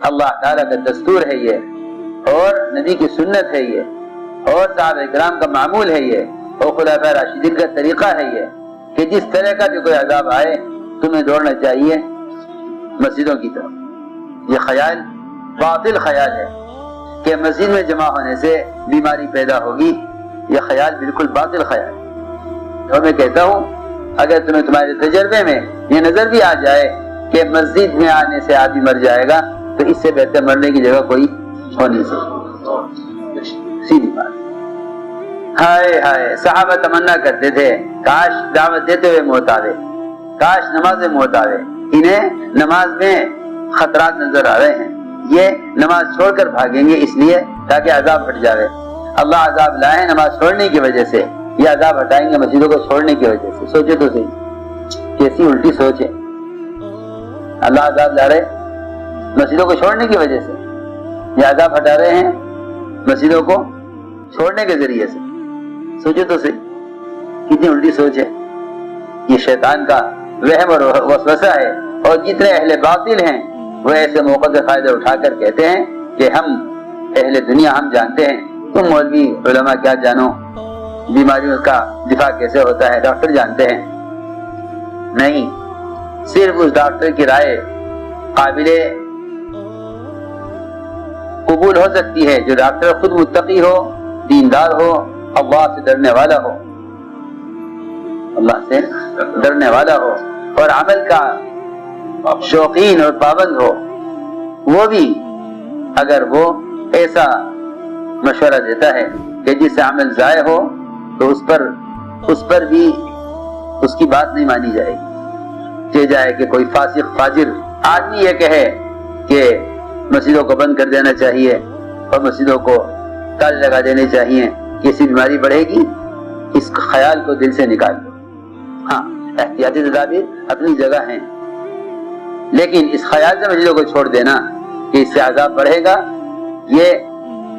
اللہ تعالیٰ کا دستور ہے یہ، اور نبی کی سنت ہے یہ، اور صحابہ کرام کا معمول ہے یہ، اور خلفائے راشدین کا طریقہ ہے یہ کہ جس طرح کا بھی کوئی عذاب آئے تمہیں دوڑنا چاہیے مسجدوں کی طرف۔ یہ خیال باطل خیال ہے کہ مسجد میں جمع ہونے سے بیماری پیدا ہوگی، یہ خیال بالکل باطل خیال ہے۔ اور میں کہتا ہوں اگر تمہیں تمہارے تجربے میں یہ نظر بھی آ جائے کہ مسجد میں آنے سے آدمی مر جائے گا تو اس سے بہتر مرنے کی جگہ کوئی ہو نہیں سکتی، سیدھی بات۔ ہائے ہائے، صحابہ تمنا کرتے تھے کاش دعوت دیتے ہوئے موت آوے، کاش نماز میں موت آوے۔ انہیں نماز میں خطرات نظر آ رہے ہیں، یہ نماز چھوڑ کر بھاگیں گے اس لیے تاکہ عذاب ہٹ جاوے۔ اللہ عذاب لائے نماز چھوڑنے کی وجہ سے، یہ عذاب ہٹائیں گے مسجدوں کو چھوڑنے کی وجہ سے۔ سوچے تو صحیح، کیسی الٹی سوچ ہے۔ اللہ عذاب لا رہے مسجدوں کو چھوڑنے کی وجہ سے، یہ عذاب ہٹا رہے ہیں مسجدوں کو چھوڑنے کے ذریعے سے۔ سوچے تو صحیح، کتنی الٹی سوچ ہے۔ یہ شیطان کا وہم اور وسوسہ ہے، اور جتنے اہل باطل ہیں وہ ایسے موقع سے فائدہ اٹھا کر کہتے ہیں کہ ہم اہل دنیا ہم جانتے ہیں، تم مولوی علماء کیا جانو، بیماریوں کا دفاع کیسے ہوتا ہے ڈاکٹر جانتے ہیں۔ نہیں، صرف اس ڈاکٹر کی رائے قابل قبول ہو سکتی ہے جو ڈاکٹر خود متقی ہو، دیندار ہو، اللہ سے ڈرنے والا ہو، اللہ سے ڈرنے والا ہو، اور عمل کا شوقین اور پابند ہو۔ وہ بھی اگر وہ ایسا مشورہ دیتا ہے کہ جس سے عمل ضائع ہو تو اس پر بھی اس کی بات نہیں مانی جائے گی۔ کہ جائے کہ کوئی فاسق فاجر آدمی یہ کہے کہ مسجدوں کو بند کر دینا چاہیے اور مسجدوں کو تالے لگا دینے چاہیے، کسی بیماری بڑھے گی، اس خیال کو دل سے نکال دو۔ ہاں، احتیاطی تدابیر اپنی جگہ ہیں، لیکن اس خیال سے مسجدوں کو چھوڑ دینا کہ اس سے عذاب بڑھے گا، یہ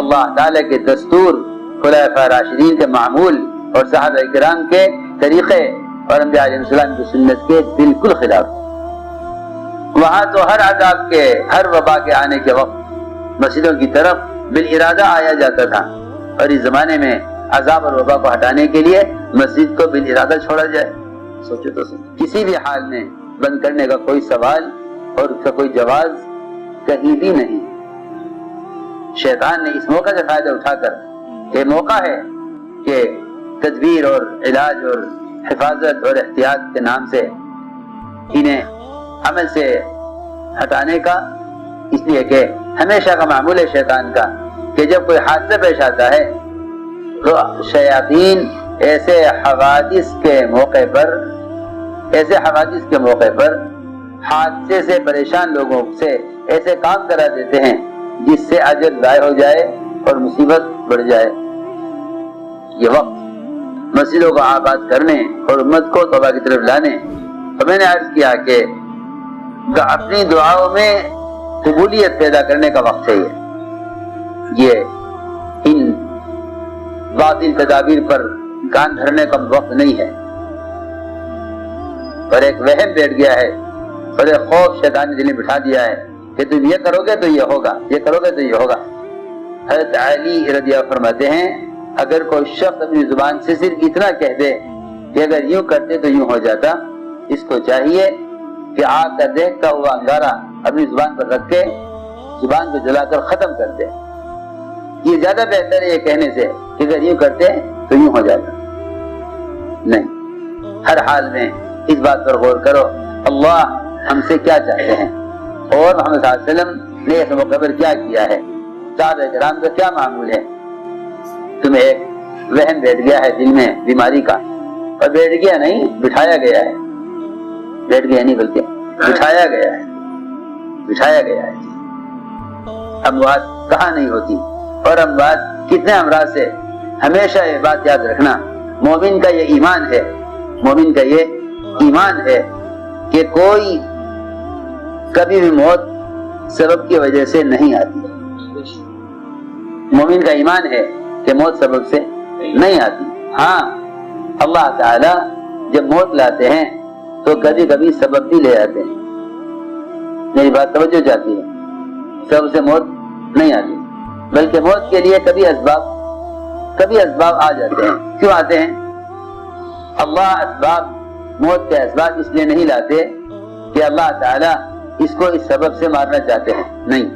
اللہ تعالیٰ کے دستور، خلفائے راشدین کے معمول اور صحابہ کرام کے طریقے اور انبیاء علیہ السلام کی سنت کے بالکل خلاف۔ وہاں تو ہر عذاب کے، ہر وبا کے آنے کے وقت مسجدوں کی طرف بالارادہ آیا جاتا تھا، اور اس زمانے میں عذاب اور وبا کو ہٹانے کے لیے مسجد کو بالارادہ چھوڑا جائے۔ سوچو تو کسی بھی حال میں بند کرنے کا کوئی سوال اور اس کا کوئی جواز کہیں بھی نہیں۔ شیطان نے اس موقع سے فائدہ اٹھا کر، یہ موقع ہے کہ تدبیر اور علاج اور حفاظت اور احتیاط کے نام سے انہیں عمل سے ہٹانے کا، اس لیے کہ ہمیشہ کا معمول ہے شیطان کا کہ جب کوئی حادثہ پیش آتا ہے تو شیاطین ایسے حوادث کے موقع پر حادثے سے پریشان لوگوں سے ایسے کام کرا دیتے ہیں جس سے اجر ضائع ہو جائے اور مصیبت بڑھ جائے۔ یہ وقت مسجدوں کو آباد کرنے اور امت کو توبہ کی طرف لانے، تو میں نے عرض کیا کہ اپنی دعاؤں میں قبولیت پیدا کرنے کا وقت ہے۔ یہ ان باطل تدابیر پر کان دھرنے کا وقت نہیں ہے، اور ایک وہم بیٹھ گیا ہے اور ایک خوف شیطان نے دل میں بٹھا دیا ہے کہ تم یہ کرو گے تو یہ ہوگا، یہ کرو گے تو یہ ہوگا۔ حضرت علی رضی اللہ فرماتے ہیں اگر کوئی شخص اپنی زبان سے صرف اتنا کہہ دے کہ اگر یوں کرتے تو یوں ہو جاتا، اس کو چاہیے کہ آگ کا دیکھتا ہوا انگارہ اپنی زبان پر رکھ کے زبان کو جلا کر ختم کر دے۔ یہ زیادہ بہتر ہے یہ کہنے سے کہ اگر یوں کرتے تو یوں ہو جاتا۔ نہیں، ہر حال میں اس بات پر غور کرو اللہ ہم سے کیا چاہتے ہیں اور محمد صلی اللہ علیہ وسلم نے اس موقع پر کیا کیا ہے، صحابہ کرام کا کیا معمول ہے۔ تمہیں ایک وہم بیٹھ گیا ہے دل میں بیماری کا، اور بیٹھ گیا نہیں، بٹھایا گیا ہے، بیٹھ گیا نہیں بلکہ بٹھایا گیا ہے۔ اموات کہاں نہیں ہوتی، اور اموات کتنے امراض سے۔ ہمیشہ یہ بات یاد رکھنا، مومن کا یہ ایمان ہے کہ کوئی کبھی بھی موت سبب کی وجہ سے نہیں آتی۔ مومن کا ایمان ہے کہ موت سبب سے نہیں آتی۔ ہاں، اللہ تعالی جب موت لاتے ہیں تو کبھی کبھی سبب بھی لے آتے ہیں۔ میری بات توجہ چاہتی ہے، سبب سے موت نہیں آتی، بلکہ موت کے لیے کبھی اسباب آ جاتے ہیں۔ کیوں آتے ہیں؟ اللہ موت کے اسباب اس لیے نہیں لاتے کہ اللہ تعالیٰ اس کو اس سبب سے مارنا چاہتے ہیں، نہیں،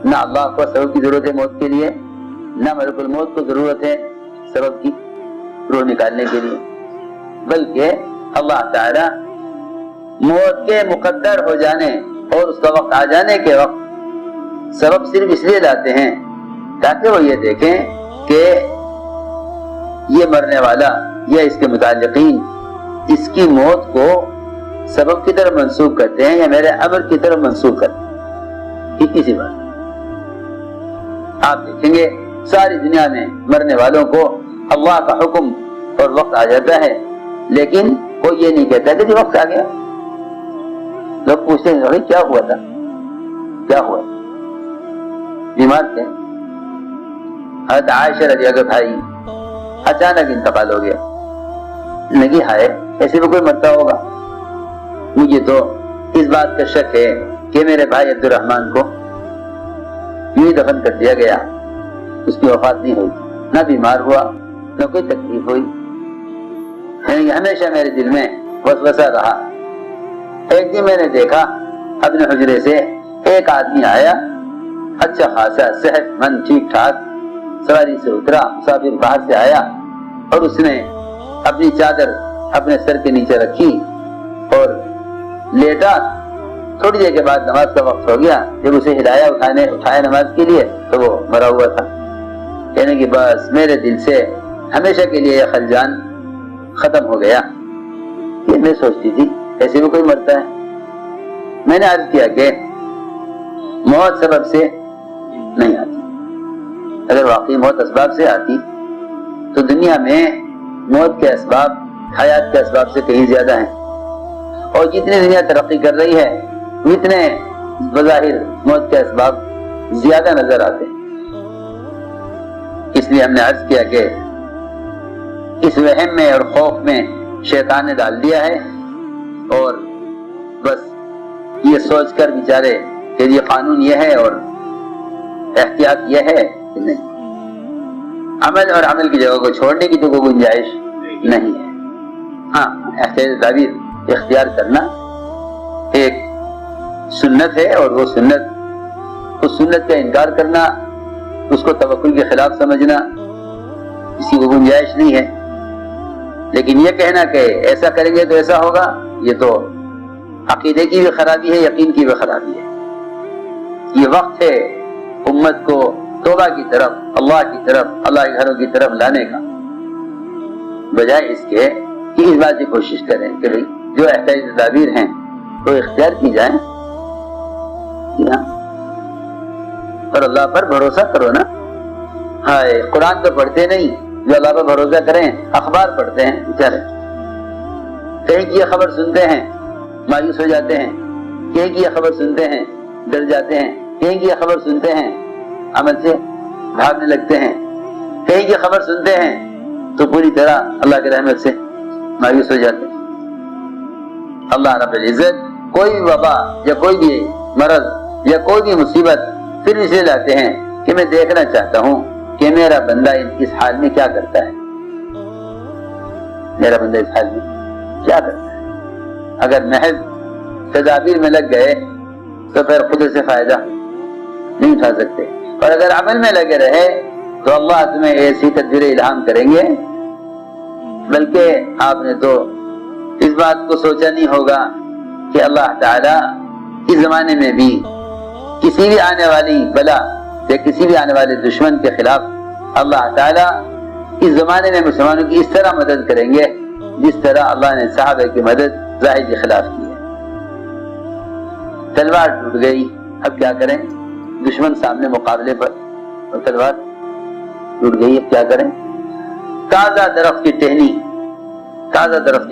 نہ اللہ کو سبب کی ضرورت ہے موت کے لیے، نہ ملک الموت کو ضرورت ہے سبب کی روح نکالنے کے لیے، بلکہ اللہ تعالیٰ موت کے مقدر ہو جانے اور اس کا وقت آ جانے کے وقت سبب صرف اس لیے لاتے ہیں تاکہ وہ یہ دیکھیں کہ یہ مرنے والا یا اس کے متعلقین اس کی موت کو سبب کی طرف منسوب کرتے ہیں یا میرے امر کی طرف منسوب کرتے ہیں۔ اتنی سی بات آپ دیکھیں گے ساری دنیا میں مرنے والوں کو اللہ کا حکم اور وقت آ جاتا ہے، لیکن وہ یہ نہیں کہتا کہ وقت آ گیا۔ لوگ پوچھتے ہیں بھائی کیا ہوا تھا، کیا ہوا؟ بیمار تھے، حضرت عائشہ رضی اللہ عنہا بھائی اچانک انتقال ہو گیا، لگی ہائے ایسے بھی کوئی مرتا ہوگا؟ مجھے تو اس بات کا شک ہے کہ میرے بھائی عبد الرحمن کو یوں ہی دفن کر دیا گیا، اس کی وفات نہیں ہوئی، نہ بیمار ہوا نہ کوئی تکلیف ہوئی۔ یعنی ہمیشہ میرے دل میں وسوسہ رہا۔ ایک دن میں نے دیکھا اپنے حجرے سے ایک آدمی آیا، اچھا خاصا صحت مند ٹھیک ٹھاک، سواری سے اترا، مسافر باہر سے آیا، اور اس نے اپنی چادر اپنے سر کے نیچے رکھی اور لیٹا۔ تھوڑی دیر کے بعد نماز کا وقت ہو گیا، جب اسے ہلایا اٹھایا نماز کے لیے تو وہ مرا ہوا تھا۔ یعنی کہ بس میرے دل سے ہمیشہ کے لیے یہ خلجان ختم ہو گیا۔ یہ میں سوچتی تھی ایسے بھی کوئی مرتا ہے؟ میں نے عرض کیا کہ موت سبب سے نہیں آتی۔ اگر واقعی موت اسباب سے آتی تو دنیا میں موت کے اسباب حیات کے اسباب سے کہیں زیادہ ہیں، اور جتنی دنیا ترقی کر رہی ہے اتنے بظاہر موت کے اسباب زیادہ نظر آتے ہیں۔ اس لیے ہم نے عرض کیا کہ اس وہم میں اور خوف میں شیطان نے ڈال دیا ہے، اور بس یہ سوچ کر بیچارے کہ یہ قانون یہ ہے اور احتیاط یہ ہے کہ نہیں، عمل اور عمل کی جگہ کو چھوڑنے کی تو کوئی گنجائش نہیں ہے۔ ہاں، احتیاط تعبیر اختیار کرنا ایک سنت ہے، اور وہ سنت، اس سنت کا انکار کرنا، اس کو توکل کے خلاف سمجھنا کسی کو گنجائش نہیں ہے۔ لیکن یہ کہنا کہ ایسا کریں گے تو ایسا ہوگا، یہ تو عقیدے کی بھی خرابی ہے، یقین کی بھی خرابی ہے۔ یہ وقت ہے امت کو توبہ کی طرف، اللہ کی طرف، اللہ کے گھروں کی طرف لانے کا، بجائے اس کے کہ اس بات کی کوشش کریں کہ بھئی جو احتیاطی تدابیر ہیں وہ اختیار کی جائیں، اور اللہ پر بھروسہ کرو نا۔ ہائے قرآن تو پڑھتے نہیں، جو اللہ پر بھروسہ کریں اخبار پڑھتے ہیں بیچارے، کہیں کی یہ خبر سنتے ہیں مایوس ہو جاتے ہیں، کہیں کی یہ خبر سنتے ہیں ڈر جاتے ہیں، کہیں کی یہ خبر سنتے ہیں عمل سے بھاگنے لگتے ہیں، کہیں کی خبر سنتے ہیں تو پوری طرح اللہ کی رحمت سے مایوس ہو جاتے ہیں۔ اللہ رب العزت کوئی بھی وبا یا کوئی بھی مرض یا کوئی بھی مصیبت پھر اسے لاتے ہیں کہ میں دیکھنا چاہتا ہوں کہ میرا بندہ اس حال میں کیا کرتا ہے، میرا بندہ اس حال میں کیا کرتا ہے۔ اگر محض تدابیر میں لگ گئے تو پھر خود سے فائدہ نہیں اٹھا سکتے، اور اگر عمل میں لگے رہے تو اللہ تمہیں ایسی تدبیر الہام کریں گے، بلکہ آپ نے تو اس بات کو سوچا نہیں ہوگا کہ اللہ تعالیٰ اس زمانے میں بھی کسی بھی آنے والی بلا یا کسی بھی آنے والے دشمن کے خلاف اللہ تعالیٰ اس زمانے میں مسلمانوں کی اس طرح مدد کریں گے جس طرح اللہ نے صحابہ کی مدد زاہد کے خلاف کی ہے۔ تلوار ٹوٹ گئی، اب کیا کریں؟ دشمن سامنے مقابلے پر اور تلوار ٹوٹ گئی، اب کیا کریں؟ تازہ درخت کی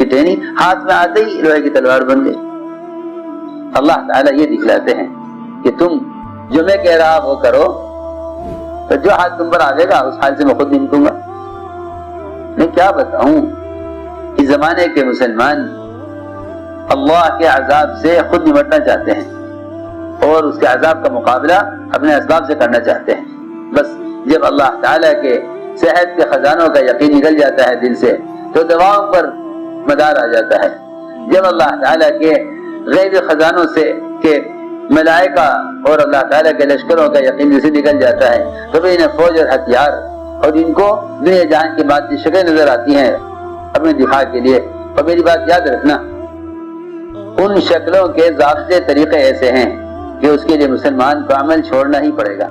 ٹہنی ہاتھ میں آتے ہی لوہے کی تلوار بن گئی۔ اللہ تعالیٰ یہ دکھلاتے ہیں کہ تم جو میں کہہ رہا وہ کرو، تو جو حال تم پر آئے گا اس حال سے میں خود نہیں نکلوں گا۔ میں کیا بتاؤں، اس زمانے کے مسلمان اللہ کے عذاب سے خود نمٹنا چاہتے ہیں، اور اس کے عذاب کا مقابلہ اپنے اسباب سے کرنا چاہتے ہیں۔ بس جب اللہ تعالیٰ کے صحت کے خزانوں کا یقین نکل جاتا ہے دل سے تو دواؤں پر مدار آ جاتا ہے۔ جب اللہ تعالیٰ کے غیبی خزانوں سے کہ ملائکہ اور اللہ تعالیٰ کے لشکروں کا یقین دل سے نکل جاتا ہے تو پھر انہیں فوج اور ہتھیار اور ان کو دنیا جہان کی بات کی شکلیں نظر آتی ہیں اپنے دفاع کے لیے۔ اور میری بات یاد رکھنا، ان شکلوں کے ضابطے طریقے ایسے ہیں کہ اس کے لیے مسلمان کو عمل چھوڑنا ہی پڑے گا۔